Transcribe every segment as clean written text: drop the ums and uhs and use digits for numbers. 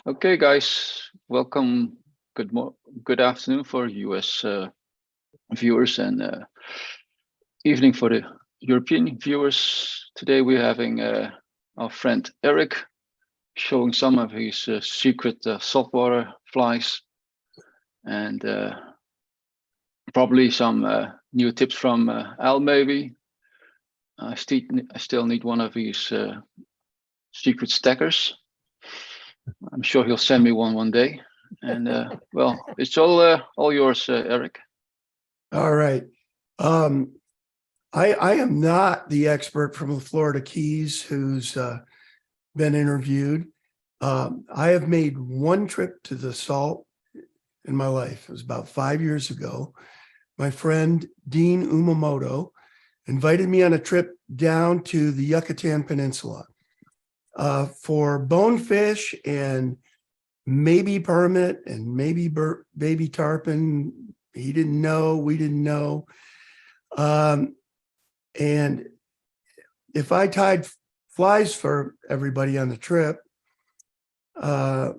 Okay, guys, welcome. Good afternoon for US viewers and evening for the European viewers. Today we're having our friend Eric showing some of his secret saltwater flies and probably some new tips from Al. Maybe I still need one of his secret stackers. I'm sure he'll send me one day. And well, it's all yours, Eric. All right. Um, I am not the expert from the Florida Keys who's been interviewed. I have made one trip to the salt in my life. It was about 5 years ago. My friend Dean Umamoto invited me on a trip down to the Yucatan Peninsula for bonefish and maybe permit and maybe baby tarpon. He didn't know, we didn't know. And if I tied flies for everybody on the trip, my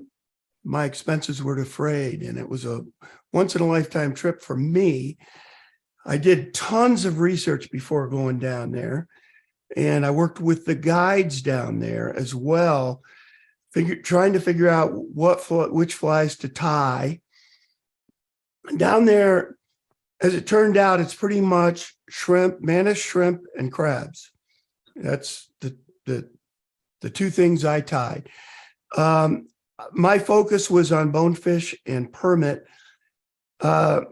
expenses were defrayed, and it was a once in a lifetime trip for me. I did tons of research before going down there, and I worked with the guides down there as well, trying to figure out which flies to tie. Down there, as it turned out, it's pretty much shrimp, mantis shrimp, and crabs. That's the two things I tied. My focus was on bonefish and permit. I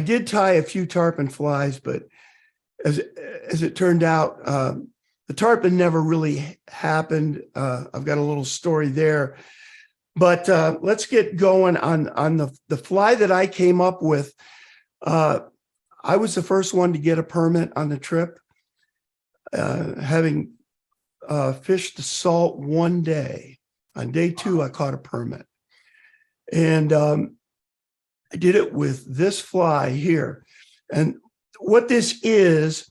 did tie a few tarpon flies, but as it turned out, the tarpon never really happened. I've got a little story there. But let's get going on the fly that I came up with. I was the first one to get a permit on the trip, having fished the salt one day. On day 2, I caught a permit. And I did it with this fly here. And what this is,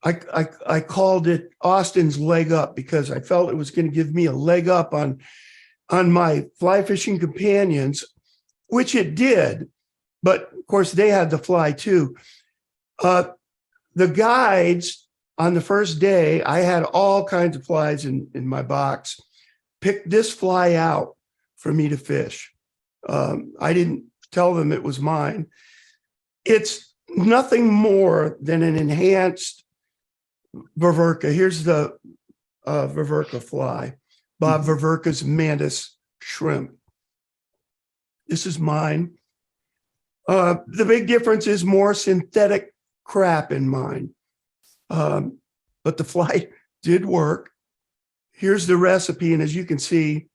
I called it Austin's leg up because I felt it was going to give me a leg up on my fly fishing companions, which it did. But of course, they had the fly too. The guides on the first day, I had all kinds of flies in my box, picked this fly out for me to fish. I didn't tell them it was mine. It's nothing more than an enhanced Viverka. Here's the Viverka fly. Bob Viverka's mantis shrimp. This is mine. The big difference is more synthetic crap in mine. But the fly did work. Here's the recipe. And as you can see,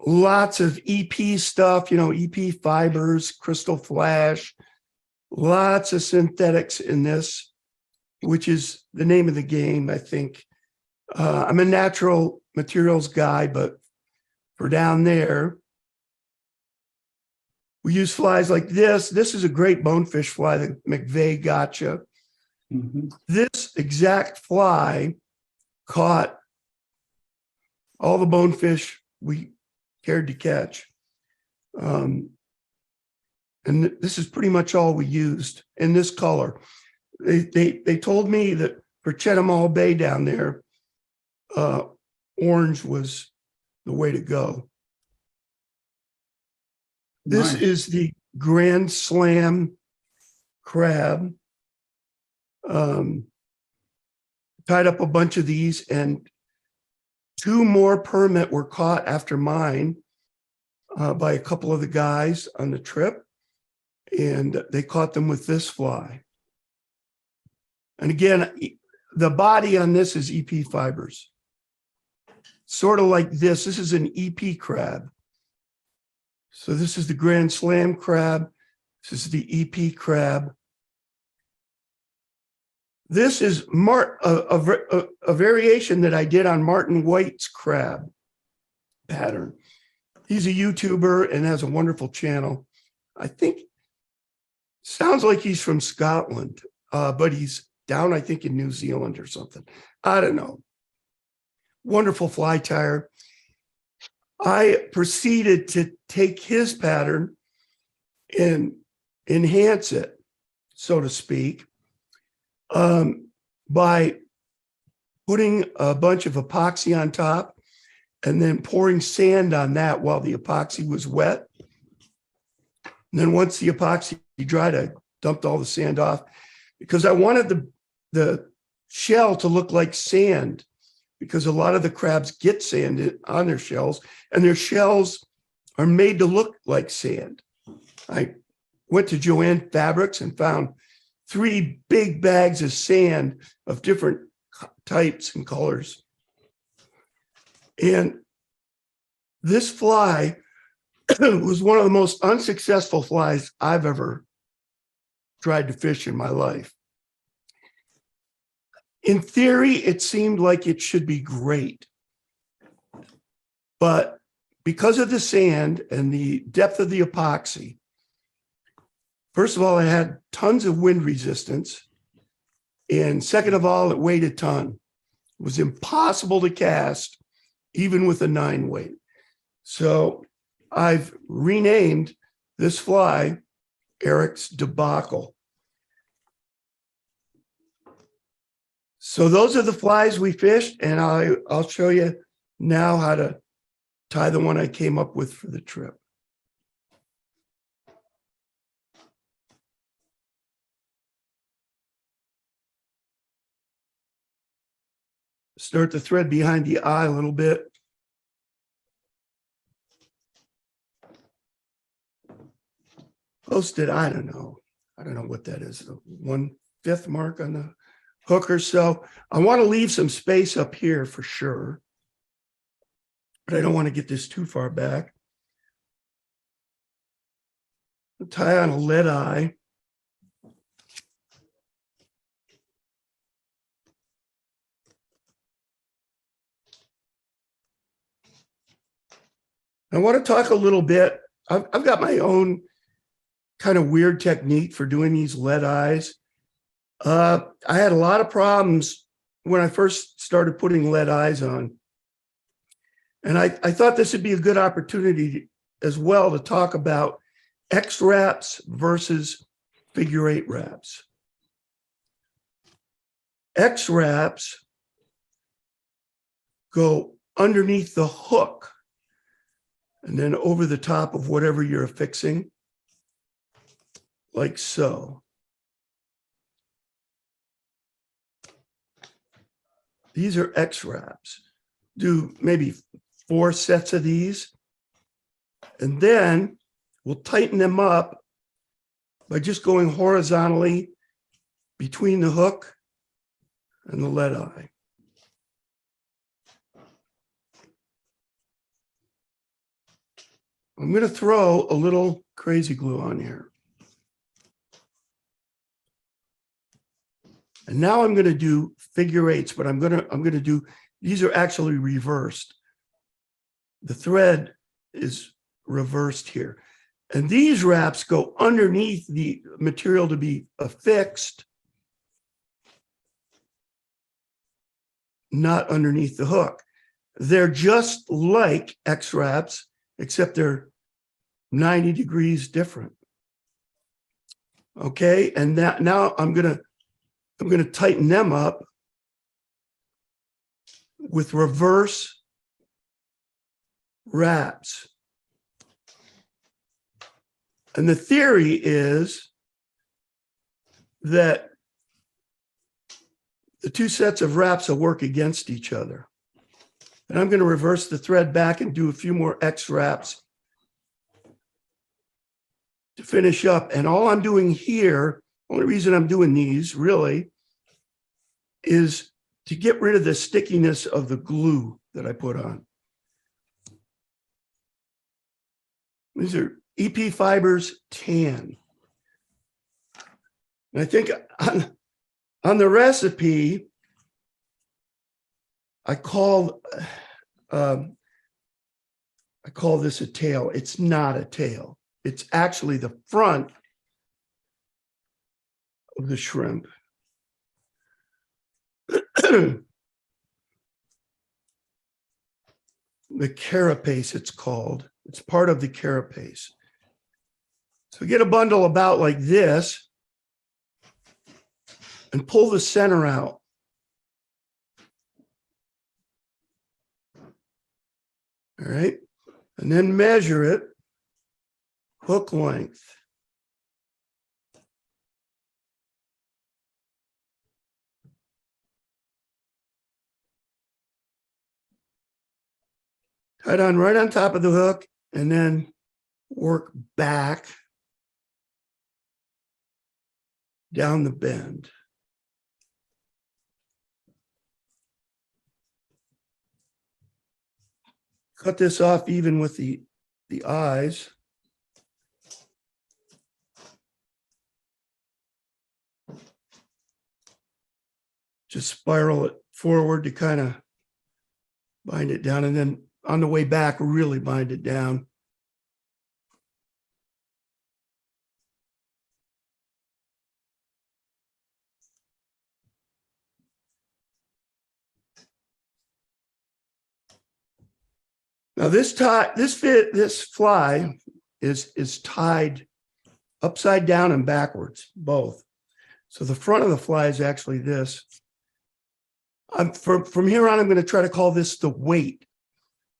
lots of EP stuff, EP fibers, crystal flash, lots of synthetics in this, which is the name of the game, I think. I'm a natural materials guy, but for down there, we use flies like this. This is a great bonefish fly that McVeigh gotcha. This exact fly caught all the bonefish we cared to catch. And this is pretty much all we used in this color. They told me that for Chetumal Bay down there, orange was the way to go. This Nice. is the Grand Slam crab. Tied up a bunch of these, and 2 more permit were caught after mine by a couple of the guys on the trip, and they caught them with this fly. And again, the body on this is EP fibers. Sort of like this. This is an EP crab. So this is the Grand Slam crab. This is the EP crab. This is a variation that I did on Martin White's crab pattern. He's a YouTuber and has a wonderful channel. I think, sounds like he's from Scotland, but he's down, I think, in New Zealand or something. I don't know. wonderful fly tyer. I proceeded to take his pattern and enhance it, so to speak, by putting a bunch of epoxy on top and then pouring sand on that while the epoxy was wet. And then once the epoxy dried, I dumped all the sand off because I wanted the shell to look like sand, because a lot of the crabs get sand on their shells, and their shells are made to look like sand. I went to Joann Fabrics and found 3 big bags of sand of different types and colors. And this fly was one of the most unsuccessful flies I've ever tried to fish in my life. In theory, it seemed like it should be great. But because of the sand and the depth of the epoxy, first of all, it had tons of wind resistance. And second of all, it weighed a ton. It was impossible to cast, even with a 9 weight. So I've renamed this fly Eric's Debacle. So those are the flies we fished, and I'll show you now how to tie the one I came up with for the trip. Start the thread behind the eye a little bit. Posted, I don't know what that is, the 1/5 mark on the hook or so. I want to leave some space up here for sure, but I don't want to get this too far back. I'll tie on a lead eye. I want to talk a little bit. I've got my own kind of weird technique for doing these lead eyes. I had a lot of problems when I first started putting lead eyes on. And I thought this would be a good opportunity as well to talk about X wraps versus figure 8 wraps. X wraps go underneath the hook and then over the top of whatever you're affixing, like so. These are X wraps. Do maybe 4 sets of these, and then we'll tighten them up by just going horizontally between the hook and the lead eye. I'm going to throw a little crazy glue on here. And now I'm going to do figure 8s, but I'm going to do, these are actually reversed. The thread is reversed here. And these wraps go underneath the material to be affixed, not underneath the hook. They're just like X wraps, except they're 90 degrees different. Okay, and that now I'm gonna tighten them up with reverse wraps. And the theory is that the 2 sets of wraps will work against each other. And I'm going to reverse the thread back and do a few more X wraps to finish up. And all I'm doing here, only reason I'm doing these really is to get rid of the stickiness of the glue that I put on. These are EP Fibers Tan. And I think on the recipe, I call this a tail. It's not a tail. It's actually the front of the shrimp. the carapace, it's called. It's part of the carapace. So get a bundle about like this and pull the center out. All right. And then measure it, hook length. Tie it on right on top of the hook and then work back down the bend. Cut this off even with the eyes. Just spiral it forward to kind of bind it down, and then on the way back, really bind it down. Now this fly is tied upside down and backwards, both. So the front of the fly is actually this. From here on, I'm going to try to call this the weight,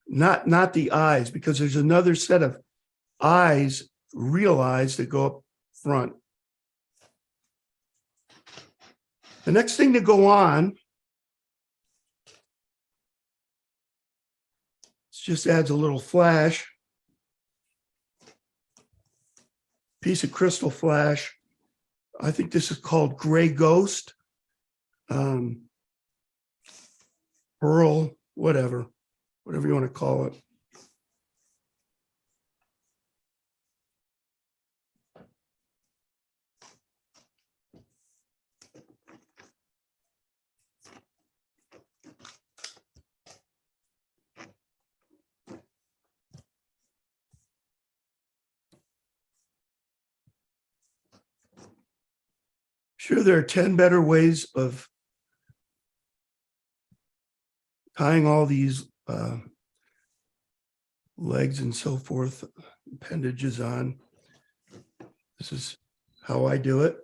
not the eyes, because there's another set of eyes, real eyes that go up front. The next thing to go on, just adds a little flash, piece of crystal flash. I think this is called gray ghost, pearl, whatever you want to call it. Sure, there are 10 better ways of tying all these legs and so forth, appendages on. This is how I do it.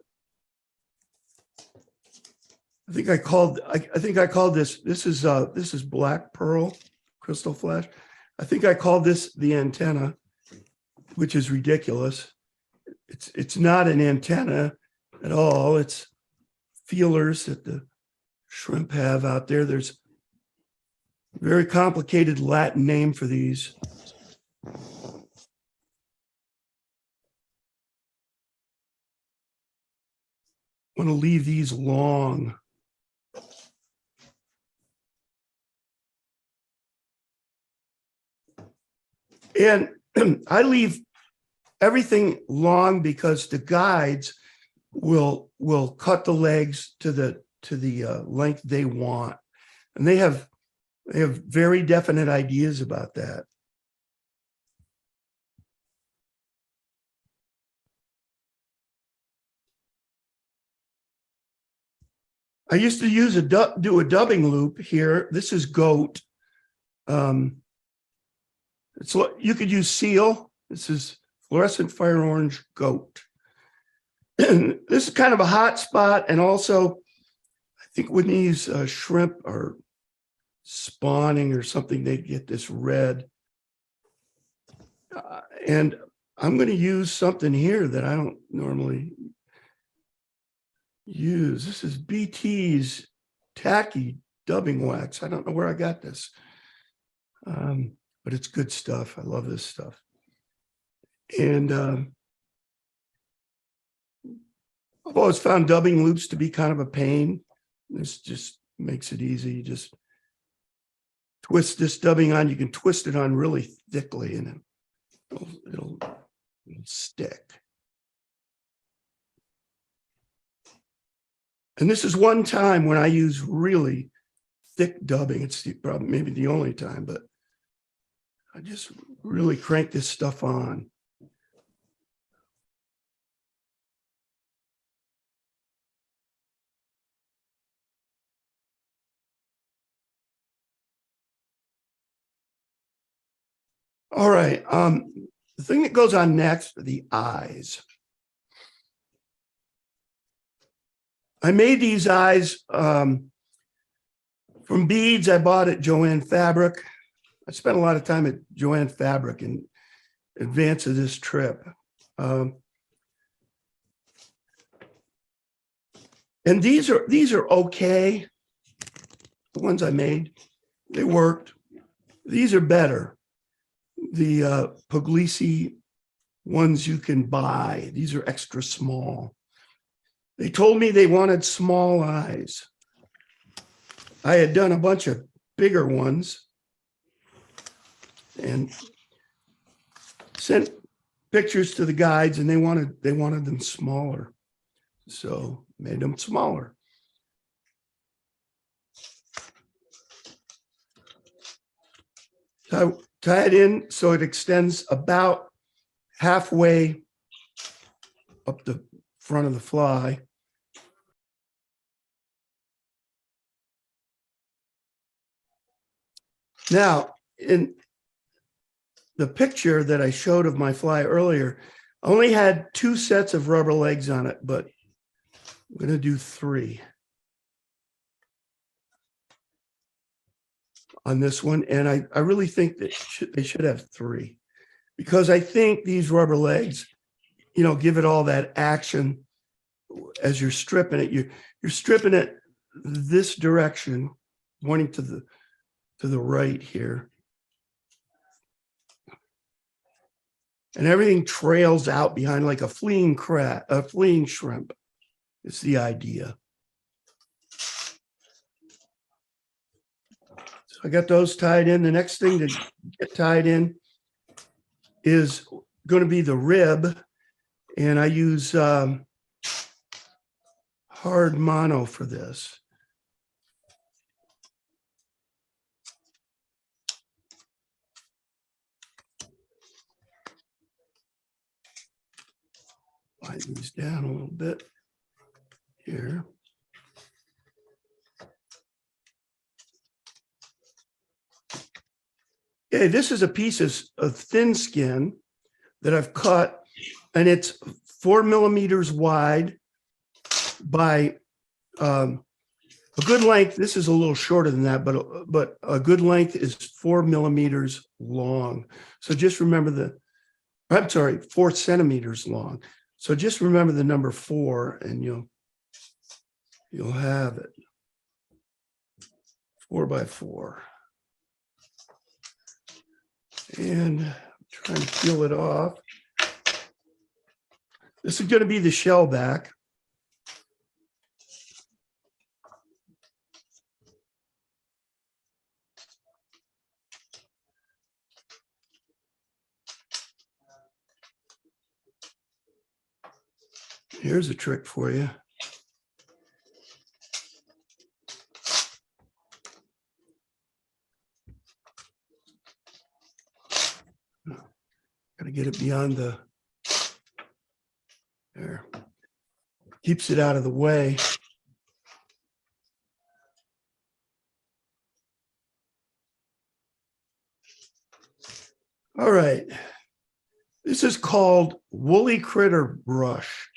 I think I called this is black pearl crystal flash. I think I called this the antenna, which is ridiculous. It's not an antenna at all. It's feelers that the shrimp have out there. There's a very complicated Latin name for these. I want to leave these long. And I leave everything long because the guides will cut the legs to the length they want, and they have very definite ideas about that. I used to do a dubbing loop here. This is goat. It's you could use seal. This is fluorescent fire orange goat. This is kind of a hot spot, and also I think when these shrimp are spawning or something, they get this red. And I'm going to use something here that I don't normally use. This is BT's tacky dubbing wax. I don't know where I got this, but it's good stuff. I love this stuff. And I've always found dubbing loops to be kind of a pain. This just makes it easy. You just twist this dubbing on. You can twist it on really thickly, and it'll stick. And this is one time when I use really thick dubbing. It's probably maybe the only time, but I just really crank this stuff on. All right. The thing that goes on next are the eyes. I made these eyes from beads I bought at Joann Fabric. I spent a lot of time at Joann Fabric in advance of this trip. And these are okay. The ones I made, they worked. These are better. The Puglisi ones you can buy. These are extra small. They told me they wanted small eyes. I had done a bunch of bigger ones and sent pictures to the guides, and they wanted them smaller. So made them smaller. So I tie it in so it extends about halfway up the front of the fly. Now, in the picture that I showed of my fly earlier, I only had 2 sets of rubber legs on it, but I'm going to do 3 on this one. And I really think that they should have 3, because I think these rubber legs, you know, give it all that action as you're stripping it. You're stripping it this direction, pointing to the right here. And everything trails out behind like a fleeing shrimp. It's the idea. So I got those tied in. The next thing to get tied in is going to be the rib. And I use hard mono for this. Lighten these down a little bit here. Okay, this is a piece of thin skin that I've cut, and it's 4 millimeters wide by a good length. This is a little shorter than that, but a good length is 4 millimeters long. So just remember I'm sorry, 4 centimeters long. So just remember the number 4, and you'll have it. 4 by 4. And I'm trying to peel it off. This is going to be the shell back. Here's a trick for you. Got to get it beyond there. Keeps it out of the way. All right. This is called woolly critter brush.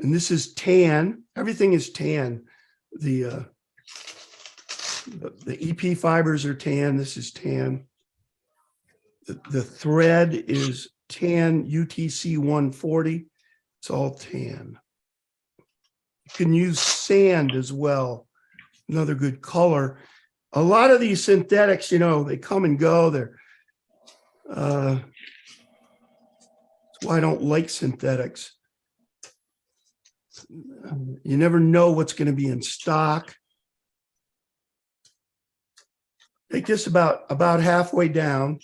And this is tan. Everything is tan. The EP fibers are tan. This is tan. The thread is tan UTC 140. It's all tan. You can use sand as well. Another good color. A lot of these synthetics, they come and go. That's why I don't like synthetics. You never know what's going to be in stock. Take this about halfway down.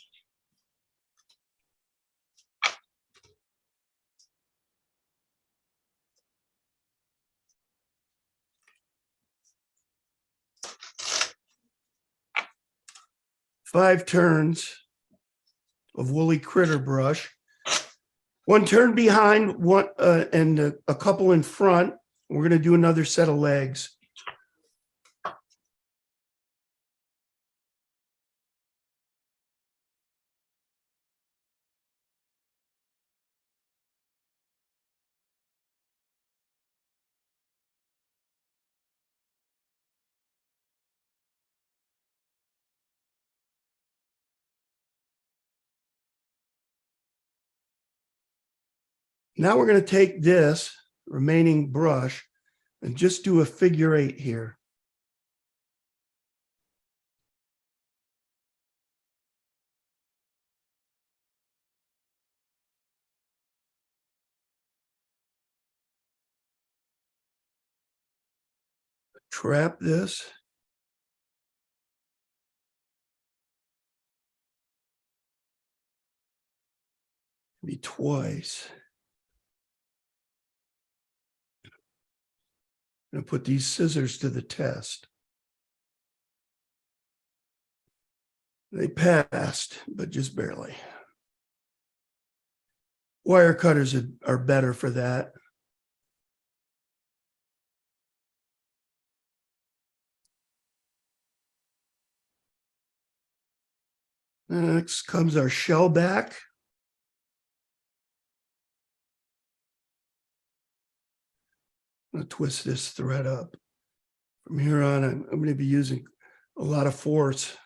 Five turns of woolly critter brush. 1 turn behind, one and a couple in front. We're going to do another set of legs. Now we're going to take this remaining brush and just do a figure 8 here. Trap this. Maybe twice. I'm going to put these scissors to the test. They passed, but just barely. Wire cutters are better for that. Next comes our shell back. I'm going to twist this thread up. From here on, I'm going to be using a lot of force.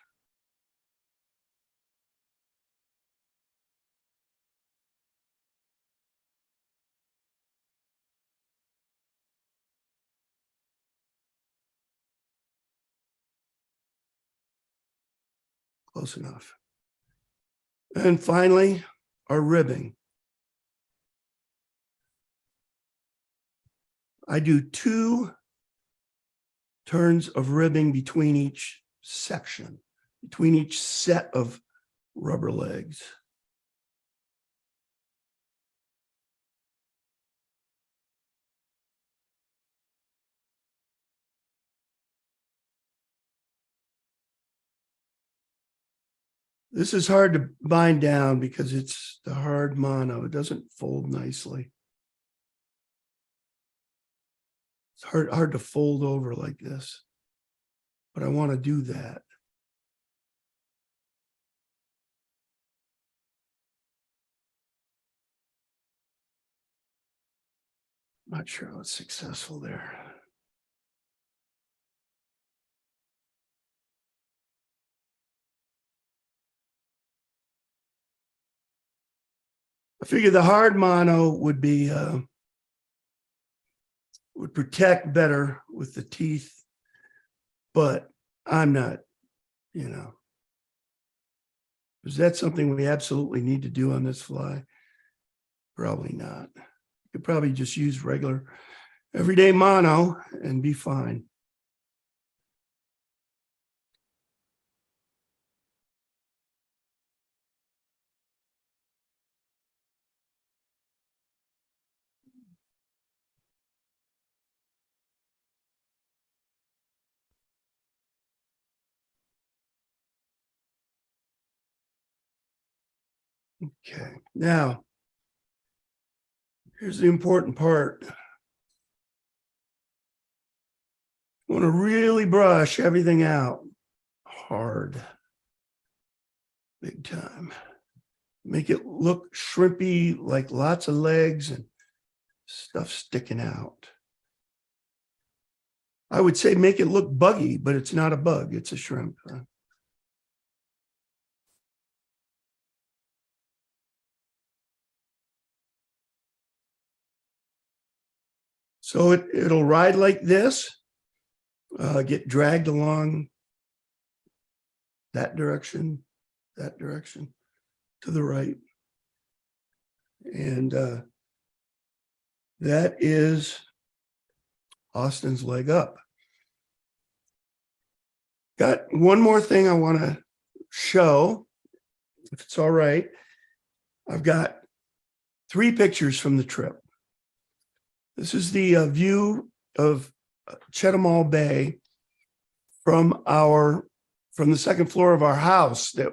Close enough. And finally, our ribbing. I do 2 turns of ribbing between each section, between each set of rubber legs. This is hard to bind down because it's the hard mono. It doesn't fold nicely. It's hard to fold over like this, but I want to do that. Not sure I was successful there. I figured the hard mono would be would protect better with the teeth, but I'm not, is that something we absolutely need to do on this fly? Probably not. You could probably just use regular everyday mono and be fine. Okay, now, here's the important part. I want to really brush everything out hard, big time. Make it look shrimpy, like lots of legs and stuff sticking out. I would say make it look buggy, but it's not a bug, it's a shrimp. So it'll ride like this, get dragged along that direction, to the right. And that is Austin's leg up. Got one more thing I want to show, if it's all right. I've got 3 pictures from the trip. This is the view of Chetumal Bay from the second floor of our house that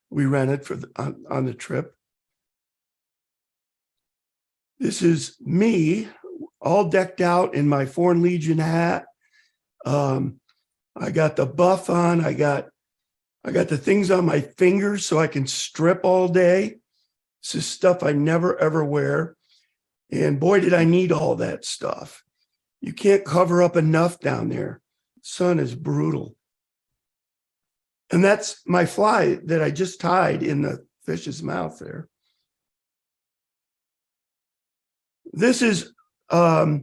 we rented for on the trip. This is me all decked out in my Foreign Legion hat. I got the buff on. I got the things on my fingers so I can strip all day. This is stuff I never ever wear. And boy, did I need all that stuff. You can't cover up enough down there. The sun is brutal. And that's my fly that I just tied in the fish's mouth there. This is a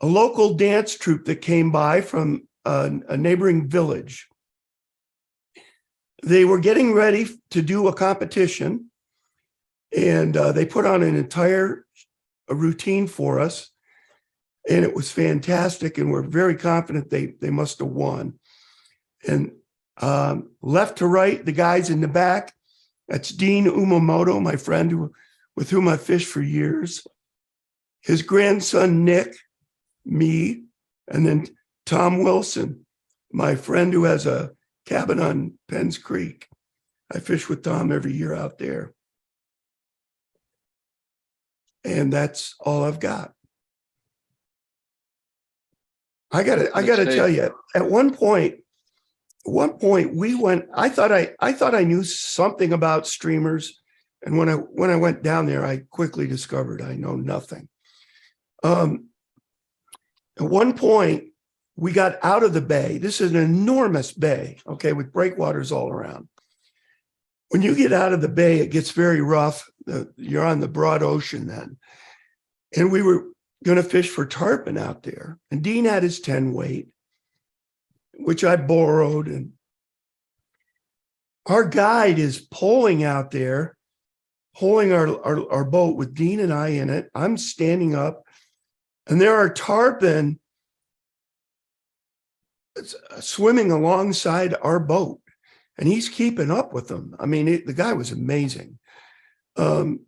local dance troupe that came by from a neighboring village. They were getting ready to do a competition, and they put on an entire routine for us, and it was fantastic, and we're very confident they must have won. And left to right, the guys in the back, that's Dean Umamoto, my friend with whom I fished for years. His grandson, Nick, me, and then Tom Wilson, my friend who has a cabin on Penns Creek. I fish with Tom every year out there. And that's all I've got. I gotta tell you, at one point we went, I thought I knew something about streamers. And when I went down there, I quickly discovered I know nothing. At one point, we got out of the bay. This is an enormous bay, okay, with breakwaters all around. When you get out of the bay, it gets very rough. You're on the broad ocean then. And we were going to fish for tarpon out there. And Dean had his 10 weight, which I borrowed. And our guide is poling out there, poling our boat with Dean and I in it. I'm standing up, and there are tarpon swimming alongside our boat, and he's keeping up with them. I mean, the guy was amazing. And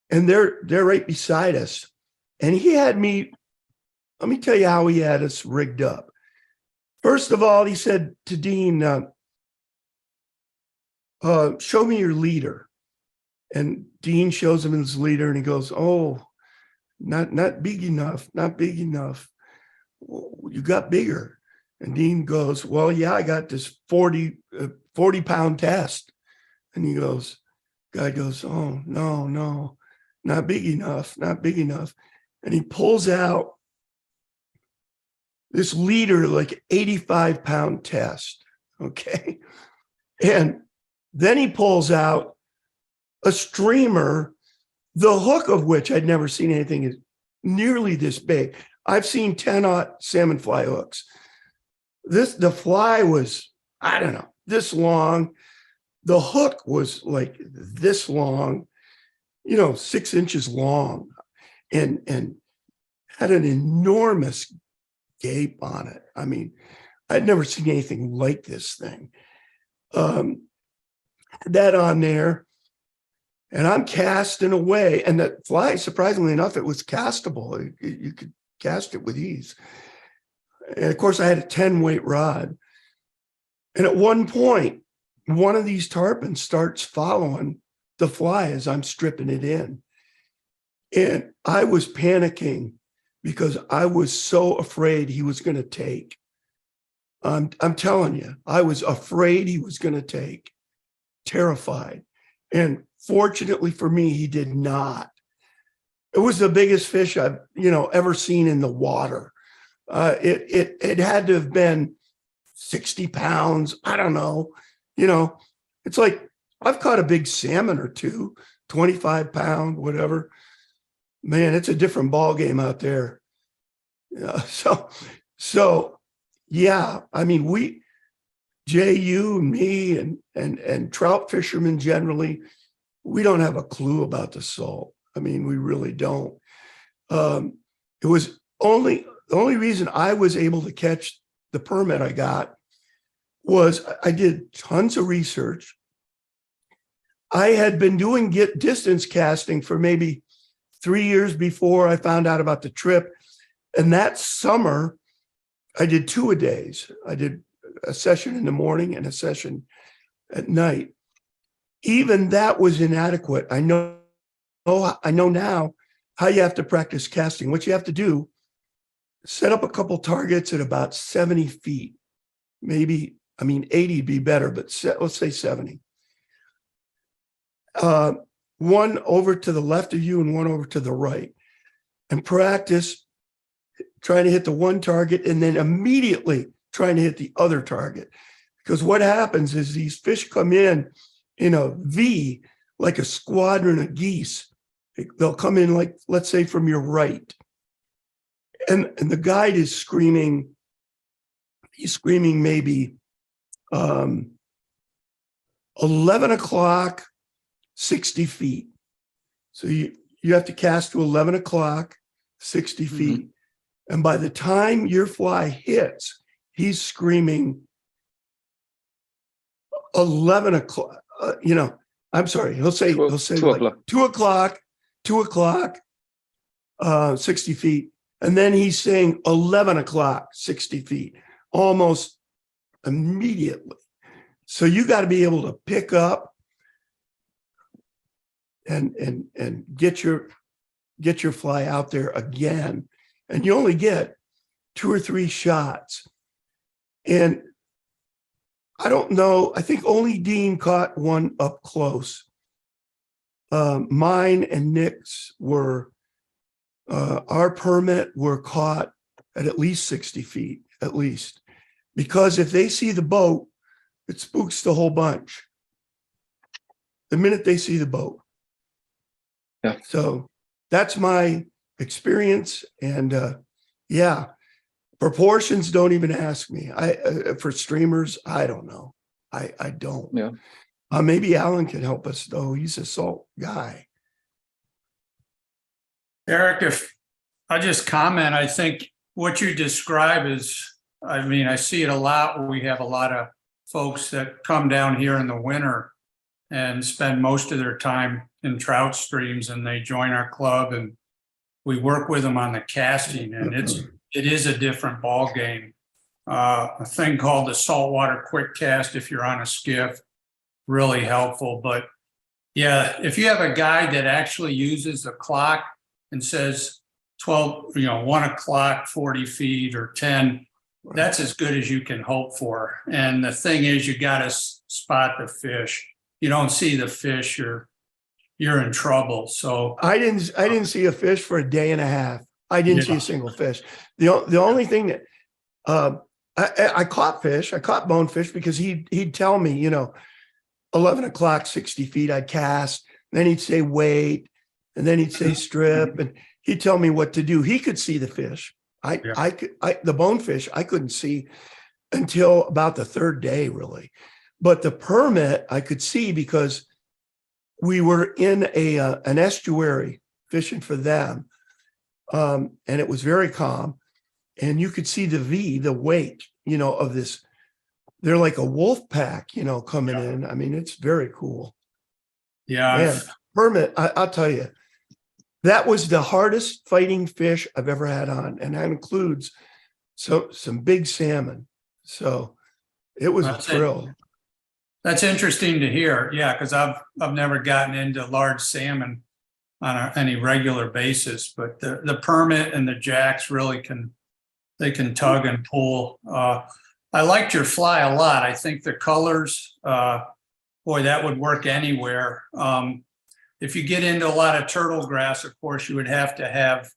they're right beside us. And he had me, let me tell you how he had us rigged up. First of all, he said to Dean, show me your leader. And Dean shows him his leader, and he goes, oh, not big enough, not big enough. Well, you got bigger. And Dean goes, well, yeah, I got this 40-pound test. And he goes, guy goes, oh, no, not big enough, not big enough. And he pulls out this leader, like 85-pound test, okay? And then he pulls out a streamer, the hook of which I'd never seen anything nearly this big. I've seen 10-aught salmon fly hooks. The fly was, I don't know, this long. The hook was like this long, 6 inches long, and had an enormous gape on it. I mean, I'd never seen anything like this thing. That on there, and I'm casting away, and that fly, surprisingly enough, it was castable. You could cast it with ease. And of course, I had a 10-weight rod. And at one point, one of these tarpons starts following the fly as I'm stripping it in. And I was panicking because I was so afraid he was going to take. I'm telling you, I was afraid he was going to take, terrified. And fortunately for me, he did not. It was the biggest fish I've, ever seen in the water. It had to have been 60 pounds. I don't know. It's like I've caught a big salmon or two, 25-pound, whatever. Man, it's a different ball game out there. So yeah, I mean, Jay, you, me, and trout fishermen generally, we don't have a clue about the salt. I mean, we really don't. It was the only reason I was able to catch the permit I got was I did tons of research. I had been doing distance casting for maybe 3 years before I found out about the trip. And that summer, I did 2-a-days. I did a session in the morning and a session at night. Even that was inadequate. I know now how you have to practice casting. What you have to do, set up a couple targets at about 70 feet, maybe, 80 would be better, but let's say 70. One over to the left of you and one over to the right, and practice trying to hit the one target and then immediately trying to hit the other target. Because what happens is these fish come in a V, like a squadron of geese, They'll come in, like, let's say from your right, and the guide is screaming. He's screaming maybe 11 o'clock, 60 feet. So you have to cast to 11 o'clock, 60 feet. And by the time your fly hits, he's screaming 11 o'clock, I'm sorry, he'll say 2 like o'clock. 2 o'clock, 60 feet. And then he's saying 11 o'clock, 60 feet, almost immediately. So you got to be able to pick up and get your fly out there again. And you only get 2 or 3 shots. And I don't know, I think only Dean caught one up close. Mine and Nick's were, our permit were caught at least 60 feet, at least. Because if they see the boat, it spooks the whole bunch. The minute they see the boat. Yeah. So that's my experience. And yeah, proportions, don't even ask me. For streamers, I don't know. I don't. Yeah. Maybe Alan can help us though. He's a salt guy. Eric, if I just comment, I think what you describe is, I see it a lot. We have a lot of folks that come down here in the winter and spend most of their time in trout streams, and they join our club and we work with them on the casting, and it is a different ball game. A thing called the saltwater quick cast, if you're on a skiff, really helpful. But yeah, if you have a guide that actually uses the clock and says 1 o'clock, 40 feet or 10, that's as good as you can hope for. And the thing is, you got to spot the fish. You don't see the fish, you're in trouble. So I didn't see a fish for a day and a half. I didn't see a single fish. The only thing that I caught fish, I caught bonefish, because he'd tell me, 11 o'clock, 60 feet, I'd cast. Then he'd say wait, and then he'd say strip, and he'd tell me what to do. He could see the fish. The bonefish I couldn't see until about the 3rd day, really. But the permit I could see because we were in an estuary fishing for them, and it was very calm, and you could see the wake, of this. They're like a wolf pack, coming in. I mean, it's very cool. Yeah, Man, permit. I'll tell you, that was the hardest fighting fish I've ever had on, and that includes some big salmon. So it was a thrill. That's interesting to hear. Yeah, because I've never gotten into large salmon on any regular basis, but the permit and the jacks really can tug and pull. I liked your fly a lot. I think the colors, boy, that would work anywhere. If you get into a lot of turtle grass, of course, you would have to have,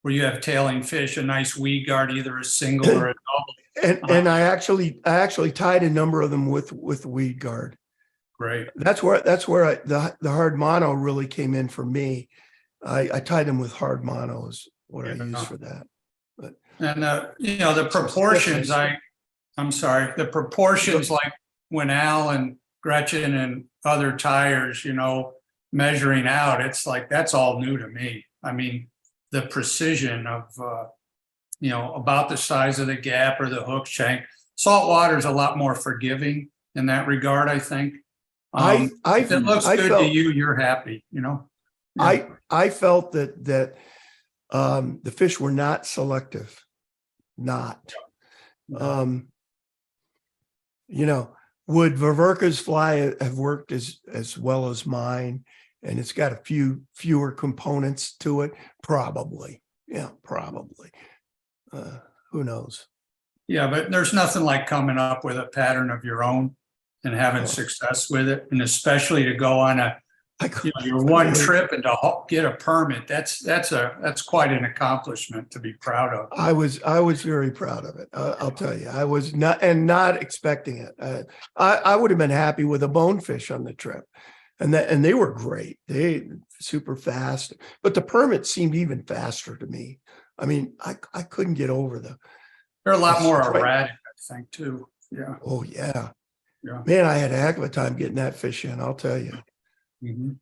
where you have tailing fish, a nice weed guard, either a single or a double. And I actually tied a number of them with weed guard. Great. That's where the hard mono really came in for me. I tied them with hard mono is what I use for that. But the proportions, the proportions, like when Al and Gretchen and other tires, measuring out, it's like, that's all new to me. I mean, the precision of, about the size of the gap or the hook shank. Saltwater is a lot more forgiving in that regard, I think. If it looks good to you, you're happy, Yeah. I felt that the fish were not selective, not. Would Viverka's fly have worked as well as mine? And it's got a fewer components to it? Probably. Yeah, probably. Who knows? Yeah, but there's nothing like coming up with a pattern of your own and having success with it. And especially to go on your one trip and to get a permit, that's quite an accomplishment to be proud of. I was very proud of it. I'll tell you, I was not expecting it. I would have been happy with a bonefish on the trip, and they were great. They super fast, but the permit seemed even faster to me. I mean, I couldn't get over They're a lot more That's right. erratic, I think, too. Yeah. oh yeah, Yeah. man, I had a heck of a time getting that fish in, I'll tell you. Mhm.